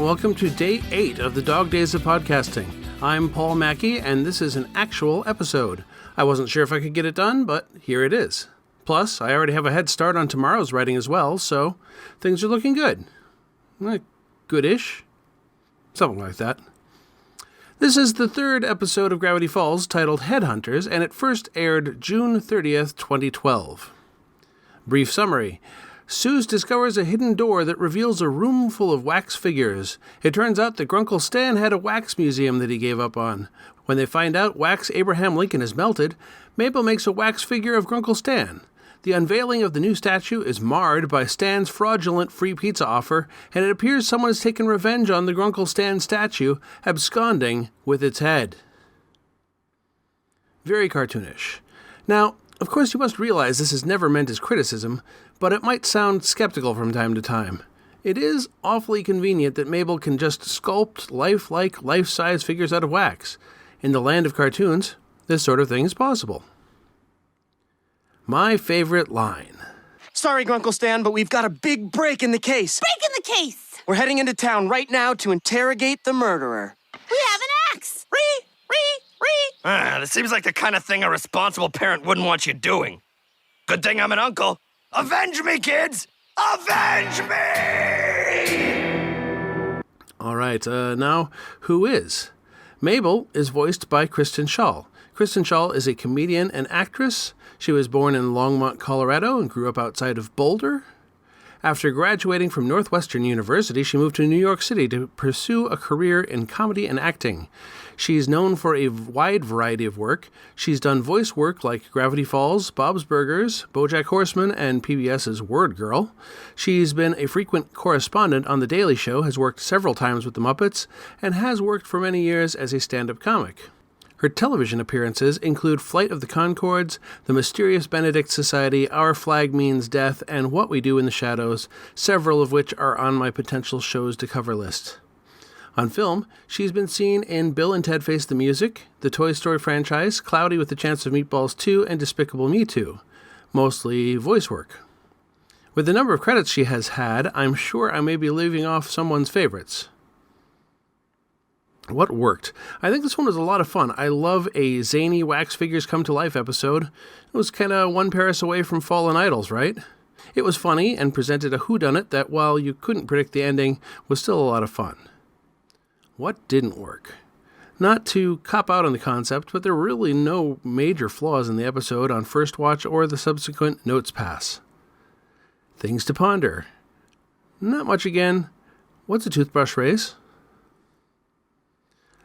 welcome to Day 8 of the Dog Days of Podcasting. I'm Paul Mackey, and this is an actual episode. I wasn't sure if I could get it done, but here it is. Plus, I already have a head start on tomorrow's writing as well, so things are looking good. Good-ish. Something like that. This is the third episode of Gravity Falls, titled Headhunters, and it first aired June 30th, 2012. Brief summary. Suze discovers a hidden door that reveals a room full of wax figures. It turns out that Grunkle Stan had a wax museum that he gave up on. When they find out wax Abraham Lincoln is melted, Mabel makes a wax figure of Grunkle Stan. The unveiling of the new statue is marred by Stan's fraudulent free pizza offer, and it appears someone has taken revenge on the Grunkle Stan statue, absconding with its head. Very cartoonish. Now, of course you must realize this is never meant as criticism, but it might sound skeptical from time to time. It is awfully convenient that Mabel can just sculpt lifelike, life-size figures out of wax. In the land of cartoons, this sort of thing is possible. My favorite line. Sorry, Grunkle Stan, but we've got a big break in the case. Break in the case! We're heading into town right now to interrogate the murderer. We have an axe! This seems like the kind of thing a responsible parent wouldn't want you doing. Good thing I'm an uncle. Avenge me, kids! Avenge me! All right, now, who is? Mabel is voiced by Kristen Schaal. Kristen Schaal is a comedian and actress. She was born in Longmont, Colorado, and grew up outside of Boulder. After graduating from Northwestern University, she moved to New York City to pursue a career in comedy and acting. She's known for a wide variety of work. She's done voice work like Gravity Falls, Bob's Burgers, BoJack Horseman, and PBS's Word Girl. She's been a frequent correspondent on The Daily Show, has worked several times with the Muppets, and has worked for many years as a stand-up comic. Her television appearances include Flight of the Conchords, The Mysterious Benedict Society, Our Flag Means Death, and What We Do in the Shadows, several of which are on my potential shows to cover list. On film, she's been seen in Bill and Ted Face the Music, the Toy Story franchise, Cloudy with a Chance of Meatballs 2, and Despicable Me 2. Mostly voice work. With the number of credits she has had, I'm sure I may be leaving off someone's favorites. What worked? I think this one was a lot of fun. I love a zany Wax Figures Come to Life episode. It was kind of one Paris away from Fallen Idols, right? It was funny and presented a whodunit that, while you couldn't predict the ending, was still a lot of fun. What didn't work? Not to cop out on the concept, but there were really no major flaws in the episode on first watch or the subsequent notes pass. Things to ponder. Not much again. What's a toothbrush race?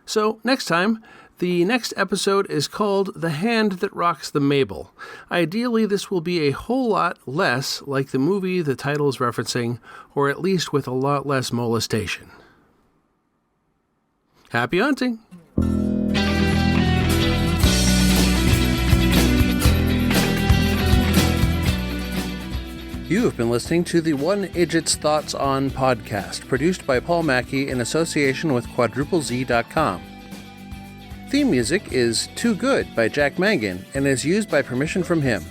So, next time, the next episode is called The Hand That Rocks the Mabel. Ideally, this will be a whole lot less like the movie the title is referencing, or at least with a lot less molestation. Happy hunting! You have been listening to the One Idjit's Thoughts On podcast, produced by Paul Mackey in association with quadruplez.com. Theme music is Too Good by Jack Mangan and is used by permission from him.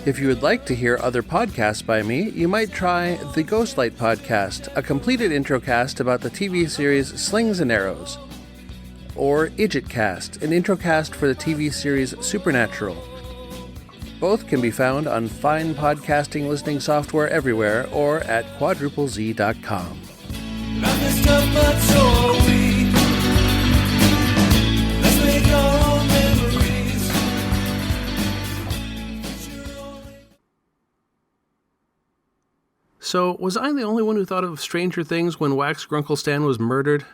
If you would like to hear other podcasts by me, you might try the Ghostlight podcast, a completed introcast about the TV series Slings and Arrows, or Idjitcast, an introcast for the TV series Supernatural. Both can be found on fine podcasting listening software everywhere or at quadruplez.com. So, was I the only one who thought of Stranger Things when Wax Grunkle Stan was murdered?